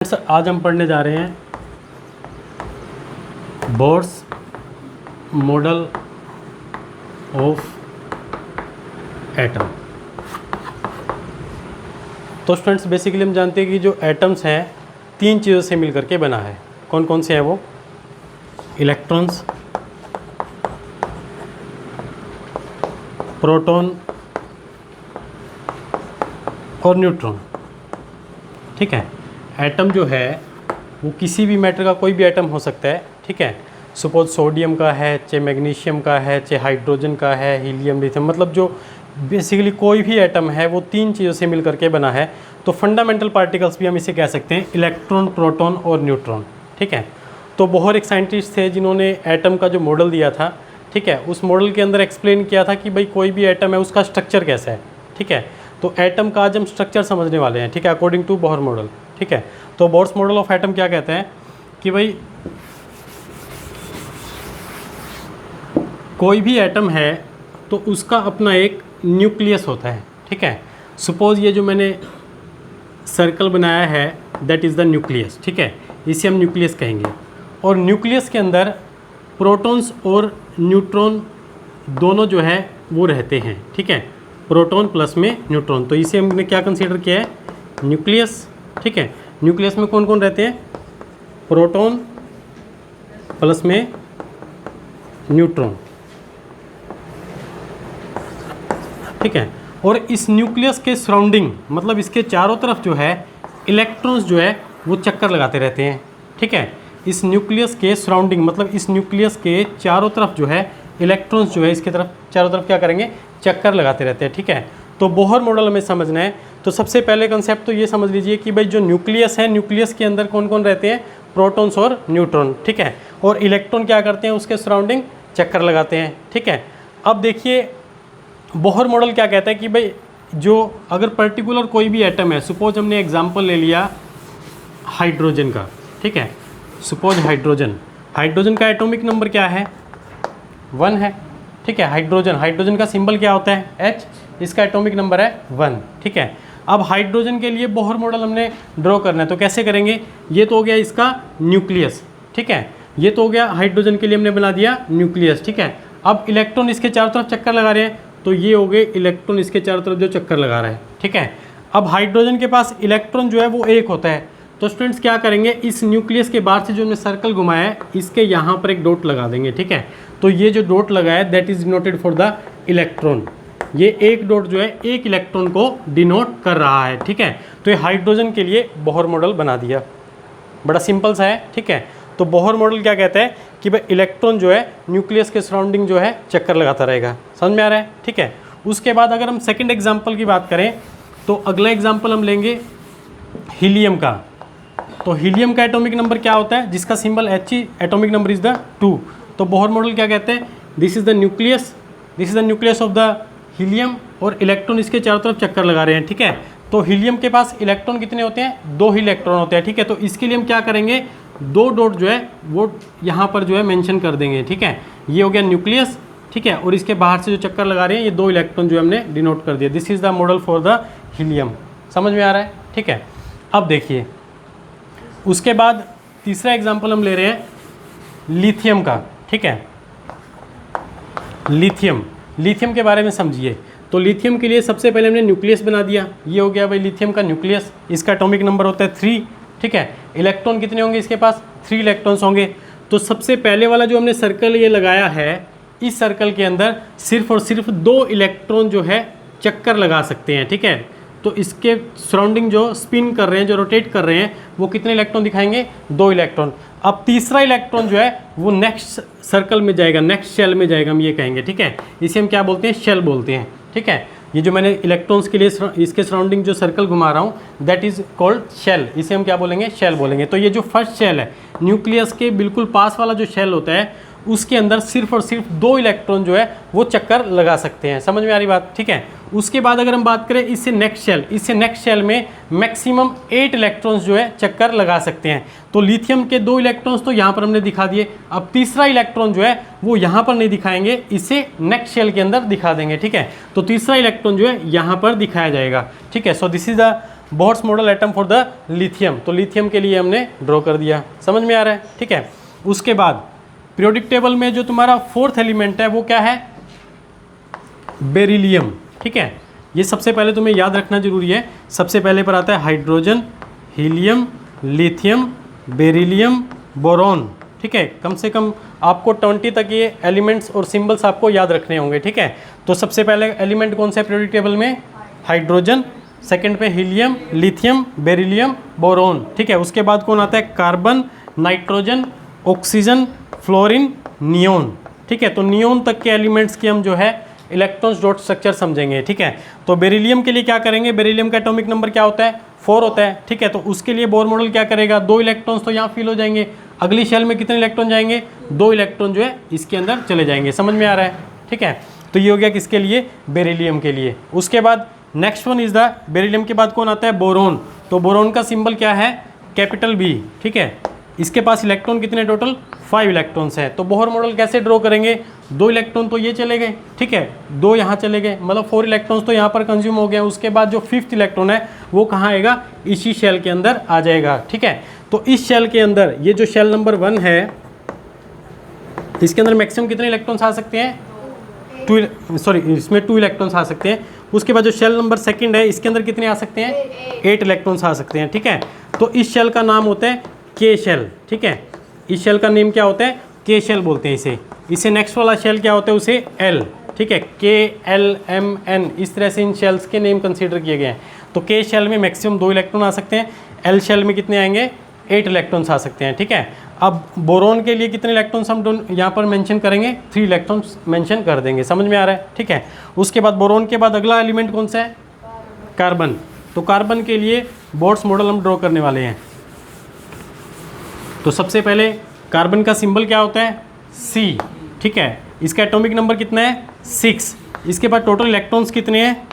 आज हम पढ़ने जा रहे हैं बोर्स मॉडल ऑफ एटम। तो स्टूडेंट्स बेसिकली हम जानते हैं कि जो एटम्स हैं तीन चीज़ों से मिलकर के बना है। कौन कौन से हैं वो? इलेक्ट्रॉन्स, प्रोटॉन और न्यूट्रॉन। ठीक है, एटम जो है वो किसी भी मैटर का कोई भी एटम हो सकता है। ठीक है, सपोज सोडियम का है, चाहे मैग्नीशियम का है, चाहे हाइड्रोजन का है, हीलियम, लिथियम, मतलब जो बेसिकली कोई भी एटम है वो तीन चीज़ों से मिलकर के बना है। तो फंडामेंटल पार्टिकल्स भी हम इसे कह सकते हैं, इलेक्ट्रॉन, प्रोटॉन और न्यूट्रॉन। ठीक है, तो बोहर एक साइंटिस्ट थे जिन्होंने एटम का जो मॉडल दिया था, ठीक है, उस मॉडल के अंदर एक्सप्लेन किया था कि भाई कोई भी एटम है उसका स्ट्रक्चर कैसा है। ठीक है, तो एटम का आज हम स्ट्रक्चर समझने वाले हैं। ठीक है, अकॉर्डिंग टू बोहर मॉडल। ठीक है, तो बोर्स मॉडल ऑफ एटम क्या कहते हैं कि भाई कोई भी एटम है तो उसका अपना एक न्यूक्लियस होता है। ठीक है, सपोज ये जो मैंने सर्कल बनाया है दैट इज़ द न्यूक्लियस। ठीक है, इसे हम न्यूक्लियस कहेंगे। और न्यूक्लियस के अंदर प्रोटॉन्स और न्यूट्रॉन दोनों जो है वो रहते हैं। ठीक है, प्रोटॉन प्लस में न्यूट्रॉन, तो इसे हमने क्या कंसीडर किया है? न्यूक्लियस। ठीक है, न्यूक्लियस में कौन कौन रहते हैं? प्रोटॉन प्लस में न्यूट्रॉन। ठीक है, और इस न्यूक्लियस के सराउंडिंग मतलब इसके चारों तरफ जो है इलेक्ट्रॉन्स जो है वो चक्कर लगाते रहते हैं। ठीक है, इस न्यूक्लियस के सराउंडिंग मतलब इस न्यूक्लियस के चारों तरफ जो है इलेक्ट्रॉन्स जो है इसके तरफ चारों तरफ क्या करेंगे? चक्कर लगाते रहते हैं। ठीक है, तो बोहर मॉडल हमें समझना है। तो सबसे पहले कंसेप्ट तो ये समझ लीजिए कि भाई जो न्यूक्लियस है, न्यूक्लियस के अंदर कौन कौन रहते हैं? प्रोटॉन्स और न्यूट्रॉन। ठीक है, और इलेक्ट्रॉन क्या करते हैं? उसके सराउंडिंग चक्कर लगाते हैं। ठीक है, अब देखिए बोहर मॉडल क्या कहता है कि भाई जो अगर पर्टिकुलर कोई भी एटम है, सपोज हमने एग्जांपल ले लिया हाइड्रोजन का। ठीक है, सपोज हाइड्रोजन का एटॉमिक नंबर क्या है? 1 है। ठीक है, हाइड्रोजन का सिंबल क्या होता है? H, इसका एटॉमिक नंबर है 1। ठीक है, अब हाइड्रोजन के लिए बोहर मॉडल हमने ड्रॉ करना है तो कैसे करेंगे? ये तो हो गया इसका न्यूक्लियस। ठीक है, ये तो हो गया हाइड्रोजन के लिए हमने बना दिया न्यूक्लियस। ठीक है, अब इलेक्ट्रॉन इसके चारों तरफ चक्कर लगा रहे हैं तो ये हो गए इलेक्ट्रॉन इसके चारों तरफ जो चक्कर लगा रहा है। ठीक है, अब हाइड्रोजन के पास इलेक्ट्रॉन जो है वो एक होता है। तो स्टूडेंट्स क्या करेंगे? इस न्यूक्लियस के बाहर से जो हमने सर्कल घुमाया है इसके यहाँ पर एक डॉट लगा देंगे। ठीक है, तो ये जो डॉट लगा है that is denoted for the electron. ये एक डॉट जो है एक इलेक्ट्रॉन को डिनोट कर रहा है। ठीक है, तो ये हाइड्रोजन के लिए बोहर मॉडल बना दिया। बड़ा सिंपल सा है। ठीक है, तो बोहर मॉडल क्या कहता है कि भाई इलेक्ट्रॉन जो है न्यूक्लियस के सराउंडिंग जो है चक्कर लगाता रहेगा। समझ में आ रहा है? ठीक है, उसके बाद अगर हम सेकंड एग्जांपल की बात करें तो अगला एग्जांपल हम लेंगे हीलियम का। तो हीलियम का एटॉमिक नंबर क्या होता है? जिसका symbol He, atomic number is the 2। तो बोहर मॉडल क्या कहते हैं? This is the nucleus of the helium और इलेक्ट्रॉन इसके चारों तरफ चक्कर लगा रहे हैं। ठीक है, तो हीलियम के पास इलेक्ट्रॉन कितने होते हैं? 2 ही इलेक्ट्रॉन होते हैं। ठीक है, तो इसके लिए हम क्या करेंगे? 2 डॉट जो है वो यहाँ पर जो है मेंशन कर देंगे। ठीक है, ये हो गया न्यूक्लियस। ठीक है, और इसके बाहर से जो चक्कर लगा रहे हैं ये 2 इलेक्ट्रॉन जो हमने डिनोट कर दिया। This is the model for the helium. समझ में आ रहा है? ठीक है, अब देखिए उसके बाद तीसरा एग्जाम्पल हम ले रहे हैं लिथियम का। ठीक है, लिथियम के बारे में समझिए। तो लिथियम के लिए सबसे पहले हमने न्यूक्लियस बना दिया। ये हो गया भाई लिथियम का न्यूक्लियस। इसका एटॉमिक नंबर होता है 3। ठीक है, इलेक्ट्रॉन कितने होंगे इसके पास? 3 इलेक्ट्रॉन्स होंगे। तो सबसे पहले वाला जो हमने सर्कल ये लगाया है इस सर्कल के अंदर सिर्फ और सिर्फ 2 इलेक्ट्रॉन जो है चक्कर लगा सकते हैं। ठीक है, तो इसके सराउंडिंग जो स्पिन कर रहे हैं, जो रोटेट कर रहे हैं, वो कितने इलेक्ट्रॉन दिखाएंगे? 2 इलेक्ट्रॉन। अब तीसरा इलेक्ट्रॉन जो है वो नेक्स्ट सर्कल में जाएगा, नेक्स्ट शेल में जाएगा, हम ये कहेंगे। ठीक है, इसे हम क्या बोलते हैं? शेल बोलते हैं। ठीक है, ये जो मैंने इलेक्ट्रॉन्स के लिए इसके सराउंडिंग जो सर्कल घुमा रहा हूँ दैट इज कॉल्ड शेल। इसे हम क्या बोलेंगे? शेल बोलेंगे। तो ये जो फर्स्ट शेल है न्यूक्लियस के बिल्कुल पास वाला जो शेल होता है उसके अंदर सिर्फ और सिर्फ 2 इलेक्ट्रॉन जो है वो चक्कर लगा सकते हैं। समझ में आ रही बात? ठीक है, उसके बाद अगर हम बात करें इससे नेक्स्ट शेल में मैक्सिमम 8 इलेक्ट्रॉन्स जो है चक्कर लगा सकते हैं। तो लिथियम के 2 इलेक्ट्रॉन्स तो यहाँ पर हमने दिखा दिए। अब तीसरा इलेक्ट्रॉन जो है वो यहाँ पर नहीं दिखाएंगे, इसे नेक्स्ट शेल के अंदर दिखा देंगे। ठीक है, तो तीसरा इलेक्ट्रॉन जो है यहाँ पर दिखाया जाएगा। ठीक है, so this is the Bohr's model atom for the lithium, तो लिथियम के लिए हमने ड्रॉ कर दिया, समझ में आ रहा है, ठीक है। उसके बाद पीरियोडिक टेबल में जो तुम्हारा फोर्थ एलिमेंट है वो क्या है, बेरिलियम, ठीक है। ये सबसे पहले तुम्हें याद रखना जरूरी है, सबसे पहले पर आता है hydrogen, helium, lithium, beryllium, boron, ठीक है। कम से कम आपको 20 तक ये एलिमेंट्स और सिंबल्स आपको याद रखने होंगे, ठीक है। तो सबसे पहले एलिमेंट कौन सा है पीरियोडिक टेबल में, हाइड्रोजन, सेकंड पे हीलियम, लिथियम, बेरिलियम, बोरॉन, ठीक है। उसके बाद कौन आता है, carbon, nitrogen, oxygen, fluorine, neon, ठीक है। तो नियोन तक के एलिमेंट्स की हम जो है इलेक्ट्रॉन्स डॉट स्ट्रक्चर समझेंगे, ठीक है। तो बेरिलियम के लिए क्या करेंगे, बेरिलियम का एटॉमिक नंबर क्या होता है, 4 होता है, ठीक है। तो उसके लिए बोर मॉडल क्या करेगा, 2 इलेक्ट्रॉन्स तो यहाँ फिल हो जाएंगे, अगली शेल में कितने इलेक्ट्रॉन जाएंगे, 2 इलेक्ट्रॉन जो है इसके अंदर चले जाएंगे, समझ में आ रहा है, ठीक है। तो ये हो गया किसके लिए, बेरिलियम के लिए। उसके बाद next one is the, beryllium के बाद कौन आता है, बोरोन। तो बोरोन का सिंबल क्या है, कैपिटल बी, ठीक है। इसके पास इलेक्ट्रॉन कितने, टोटल 5 इलेक्ट्रॉन्स है। तो बोहर मॉडल कैसे ड्रॉ करेंगे, 2 इलेक्ट्रॉन तो ये चले गए, ठीक है, 2 यहाँ चले गए, मतलब 4 इलेक्ट्रॉन्स तो यहाँ पर कंज्यूम हो गए। उसके बाद जो 5th इलेक्ट्रॉन है वो कहाँ आएगा, इसी शेल के अंदर आ जाएगा, ठीक है। तो इस शेल के अंदर ये जो शेल नंबर 1 है इसके अंदर मैक्सिमम कितने इलेक्ट्रॉन्स आ सकते हैं, इसमें 2 इलेक्ट्रॉन्स आ सकते हैं। उसके बाद जो शेल नंबर 2 है इसके अंदर कितने आ सकते हैं, 8 इलेक्ट्रॉन्स आ सकते हैं, ठीक है। तो इस शेल का नाम होता है के शेल, ठीक है। इस शेल का नेम क्या होता है, के शेल बोलते हैं इसे नेक्स्ट वाला शेल क्या होता है, उसे एल, ठीक है, KLMN, इस तरह से इन शेल्स के नेम कंसीडर किए गए हैं। तो के शेल में मैक्सिमम 2 इलेक्ट्रॉन आ सकते हैं, एल शेल में कितने आएंगे, 8 इलेक्ट्रॉन्स आ सकते हैं, ठीक है। अब बोरोन के लिए कितने इलेक्ट्रॉन्स हम यहाँ पर मेंशन करेंगे, 3 इलेक्ट्रॉन्स मेंशन कर देंगे, समझ में आ रहा है, ठीक है। उसके बाद बोरोन के बाद अगला एलिमेंट कौन सा है, कार्बन। तो कार्बन के लिए बोर्ड्स मॉडल हम ड्रॉ करने वाले हैं। तो सबसे पहले कार्बन का सिंबल क्या होता है, C, ठीक है। इसका एटॉमिक नंबर कितना है, 6। इसके बाद टोटल इलेक्ट्रॉन्स कितने हैं,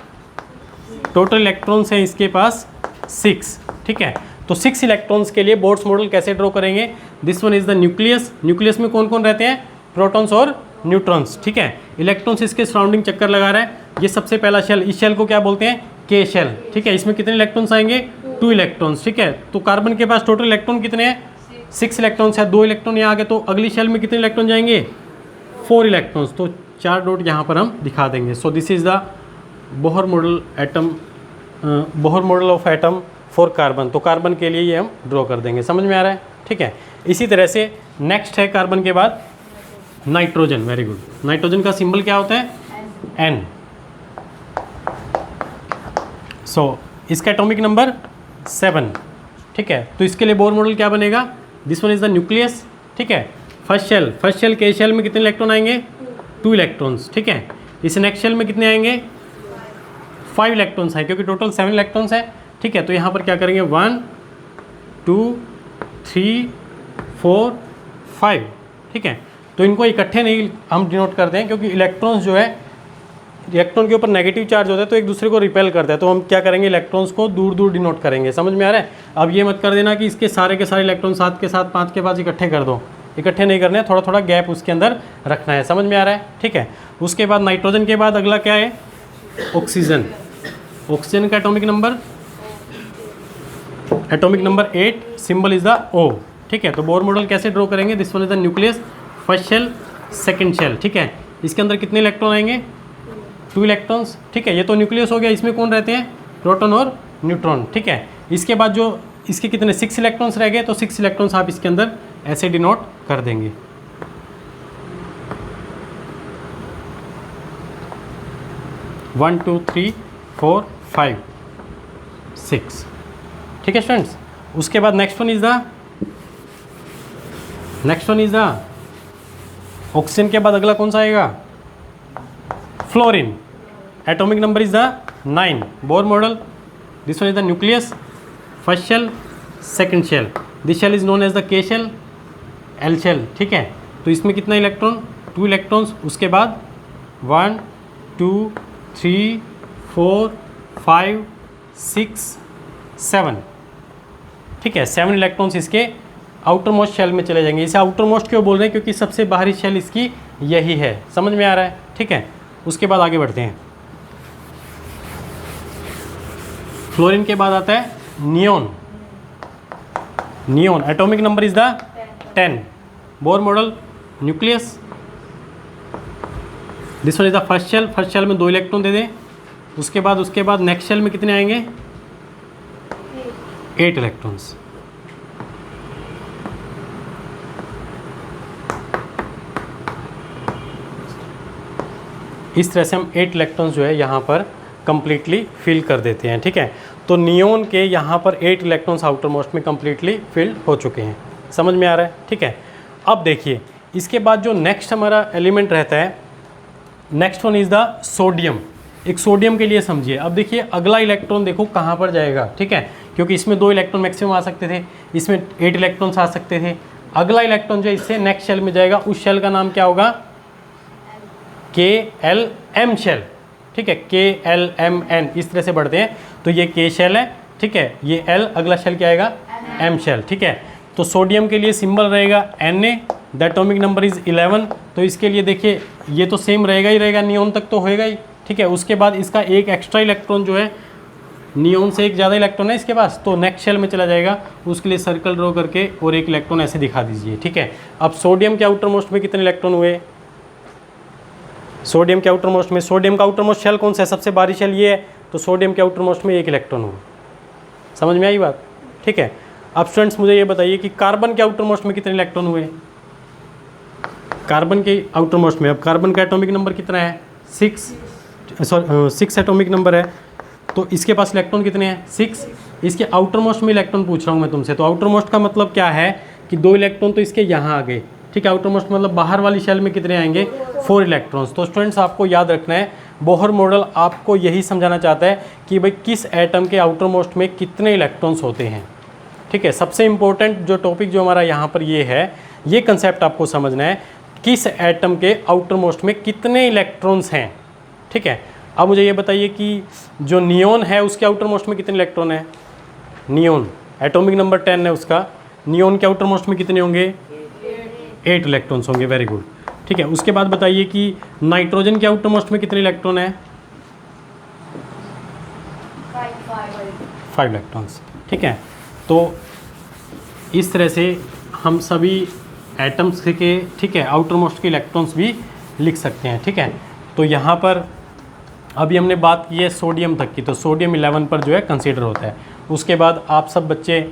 टोटल इलेक्ट्रॉन्स हैं इसके पास 6, ठीक है। तो 6 इलेक्ट्रॉन्स के लिए बोर्ड्स मॉडल कैसे ड्रॉ करेंगे, this one is the nucleus. Nucleus में कौन कौन रहते हैं, प्रोटॉन्स और न्यूट्रॉन्स, ठीक है। इलेक्ट्रॉन्स इसके सराउंडिंग चक्कर लगा रहा है। ये सबसे पहला शेल, इस शेल को क्या बोलते हैं, के शेल, ठीक है। इसमें कितने इलेक्ट्रॉन्स आएंगे, 2 इलेक्ट्रॉन्स, ठीक है। तो कार्बन के पास टोटल इलेक्ट्रॉन कितने हैं, 6 इलेक्ट्रॉन्स है, 2 इलेक्ट्रॉन यहाँ आ गए। तो अगली शेल में कितने इलेक्ट्रॉन जाएंगे, 4 इलेक्ट्रॉन्स। तो 4 डॉट यहाँ पर हम दिखा देंगे। So this is the Bohr model atom, Bohr model of atom for carbon. तो कार्बन के लिए ये हम ड्रॉ कर देंगे, समझ में आ रहा है, ठीक है। इसी तरह से नेक्स्ट है कार्बन के बाद नाइट्रोजन, वेरी गुड। नाइट्रोजन का सिंबल क्या होता है, N। सो इसका एटॉमिक नंबर 7, ठीक है। तो इसके लिए बोर मॉडल क्या बनेगा, this one is the nucleus, ठीक है। फर्स्ट शेल के शेल में कितने इलेक्ट्रॉन आएंगे, 2 इलेक्ट्रॉन्स, ठीक है। इस नेक्स्ट शेल में कितने आएंगे, 5 इलेक्ट्रॉन्स हैं, क्योंकि टोटल 7 इलेक्ट्रॉन्स है, ठीक है। तो यहाँ पर क्या करेंगे, 1 2 3 4 5, ठीक है। तो इनको इकट्ठे नहीं हम डिनोट करते हैं, क्योंकि इलेक्ट्रॉन्स जो है, इलेक्ट्रॉन के ऊपर नेगेटिव चार्ज होता है तो एक दूसरे को रिपेल करता है। तो हम क्या करेंगे, इलेक्ट्रॉन्स को दूर दूर डिनोट करेंगे, समझ में आ रहा है। अब ये मत कर देना कि इसके सारे के सारे इलेक्ट्रॉन 7 के साथ 5 के पास इकट्ठे कर दो, इकट्ठे नहीं करने, थोड़ा थोड़ा गैप उसके अंदर रखना है, समझ में आ रहा है, ठीक है। उसके बाद नाइट्रोजन के बाद अगला क्या है, ऑक्सीजन। ऑक्सीजन का atomic number 8, symbol is the O, ठीक है। तो बोर मॉडल कैसे ड्रॉ करेंगे, this one is the nucleus, first shell, second shell, ठीक है। इसके अंदर कितने इलेक्ट्रॉन आएंगे, 2 इलेक्ट्रॉन्स, ठीक है। ये तो न्यूक्लियस हो गया, इसमें कौन रहते हैं, प्रोटॉन और न्यूट्रॉन, ठीक है। इसके बाद जो इसके कितने 6 इलेक्ट्रॉन्स रह गए, तो 6 इलेक्ट्रॉन्स आप इसके अंदर ऐसे डिनोट कर देंगे। वन 2 3 4 5 6, ठीक है स्टूडेंट्स। उसके बाद next one is the oxygen के बाद अगला कौन सा आएगा, fluorine. Atomic number is the 9, Bohr model, this one is the nucleus, first shell, second shell, this shell is known as the K shell, L shell, ठीक है। तो इसमें कितना इलेक्ट्रॉन, 2 इलेक्ट्रॉन्स। उसके बाद 1 2 3 4 5 6 7, ठीक है। 7 इलेक्ट्रॉन्स इसके आउटर मोस्ट शेल में चले जाएंगे। इसे आउटर मोस्ट क्यों बोल रहे हैं, क्योंकि सबसे बाहरी शेल इसकी यही है, समझ में आ रहा है, ठीक है। उसके बाद आगे बढ़ते हैं। फ्लोरीन के बाद आता है neon, neon atomic number is the 10, Bohr model nucleus, this one is the first shell, first shell में 2 इलेक्ट्रॉन दे दें, उसके बाद नेक्स्ट शेल में कितने आएंगे 8 इलेक्ट्रॉन्स। इस तरह से हम 8 इलेक्ट्रॉन्स जो है यहाँ पर कंप्लीटली फिल कर देते हैं, ठीक है। तो नियोन के यहाँ पर 8 इलेक्ट्रॉन्स आउटर मोस्ट में कंप्लीटली फिल्ड हो चुके हैं, समझ में आ रहा है, ठीक है। अब देखिए इसके बाद जो नेक्स्ट हमारा एलिमेंट रहता है, next one is the sodium. एक सोडियम के लिए समझिए, अब देखिए अगला इलेक्ट्रॉन देखो कहाँ पर जाएगा, ठीक है, क्योंकि इसमें 2 इलेक्ट्रॉन मैक्सिमम आ सकते थे, इसमें 8 इलेक्ट्रॉन्स आ सकते थे। अगला इलेक्ट्रॉन जो इससे नेक्स्ट शेल में जाएगा, उस शेल का नाम क्या होगा KLM शेल, ठीक है, KLMN इस तरह से बढ़ते हैं। तो ये K शेल है, ठीक है, ये L, अगला शेल क्या आएगा M शेल, ठीक है। तो सोडियम के लिए सिंबल रहेगा Na, the atomic number is 11। तो इसके लिए देखिए ये तो सेम रहेगा ही रहेगा, नियोन तक तो होएगा ही, ठीक है। उसके बाद इसका एक एक्स्ट्रा इलेक्ट्रॉन जो है, नियोन से एक ज़्यादा इलेक्ट्रॉन है इसके पास, तो नेक्स्ट शेल में चला जाएगा, उसके लिए सर्कल ड्रॉ करके और एक इलेक्ट्रॉन ऐसे दिखा दीजिए, ठीक है। अब सोडियम के आउटर मोस्ट में कितने इलेक्ट्रॉन हुए, सोडियम के आउटर मोस्ट में, सोडियम का आउटर मोस्ट शेल कौन सा है, सबसे बाहरी शेल ये है, तो सोडियम के आउटर मोस्ट में 1 इलेक्ट्रॉन हुआ, समझ में आई बात, ठीक है। अब स्टूडेंट्स मुझे ये बताइए कि कार्बन के आउटर मोस्ट में कितने इलेक्ट्रॉन हुए, कार्बन के आउटर मोस्ट में, अब कार्बन का एटॉमिक नंबर कितना है 6 एटॉमिक नंबर है, तो इसके पास इलेक्ट्रॉन कितने हैं 6। इसके आउटर मोस्ट में इलेक्ट्रॉन पूछ रहा हूँ मैं तुमसे, तो आउटर मोस्ट का मतलब क्या है कि 2 इलेक्ट्रॉन तो इसके यहाँ आ गए, ठीक है। आउटर मोस्ट मतलब बाहर वाली शेल में कितने आएंगे 4 इलेक्ट्रॉन्स। तो स्टूडेंट्स आपको याद रखना है, बोहर मॉडल आपको यही समझाना चाहता है कि भाई किस एटम के आउटर मोस्ट में कितने इलेक्ट्रॉन्स होते हैं, ठीक है। सबसे इंपॉर्टेंट जो टॉपिक जो हमारा यहाँ पर ये है, ये कंसेप्ट आपको समझना है, किस एटम के आउटर मोस्ट में कितने इलेक्ट्रॉन्स हैं, ठीक है। अब मुझे ये बताइए कि जो नियोन है उसके आउटर मोस्ट में कितने इलेक्ट्रॉन है, नियोन एटॉमिक नंबर 10 है उसका, नियोन के आउटर मोस्ट में कितने होंगे 8 इलेक्ट्रॉन्स होंगे, वेरी गुड, ठीक है। उसके बाद बताइए कि नाइट्रोजन के आउटर मोस्ट में कितने इलेक्ट्रॉन है 5 इलेक्ट्रॉन्स, ठीक है। तो इस तरह से हम सभी एटम्स के, ठीक है, आउटर मोस्ट के इलेक्ट्रॉन्स भी लिख सकते हैं, ठीक है। तो यहाँ पर अभी हमने बात की है सोडियम तक की, तो सोडियम 11 पर जो है कंसीडर होता है। उसके बाद आप सब बच्चे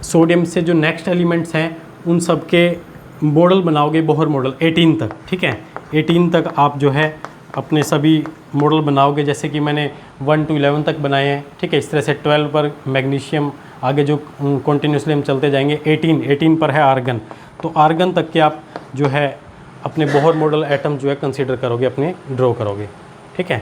सोडियम से जो नेक्स्ट एलिमेंट्स हैं उन सब के मॉडल बनाओगे, बोहर मॉडल 18 तक, ठीक है। 18 तक आप जो है अपने सभी मॉडल बनाओगे, जैसे कि मैंने 1 to 11 तक बनाए हैं, ठीक है। इस तरह से 12 पर मैग्नीशियम, आगे जो कंटिन्यूसली हम चलते जाएंगे, 18 पर है आर्गन, तो आर्गन तक के आप जो है अपने बोहर मॉडल एटम जो है कंसीडर करोगे, अपने ड्रॉ करोगे, ठीक है।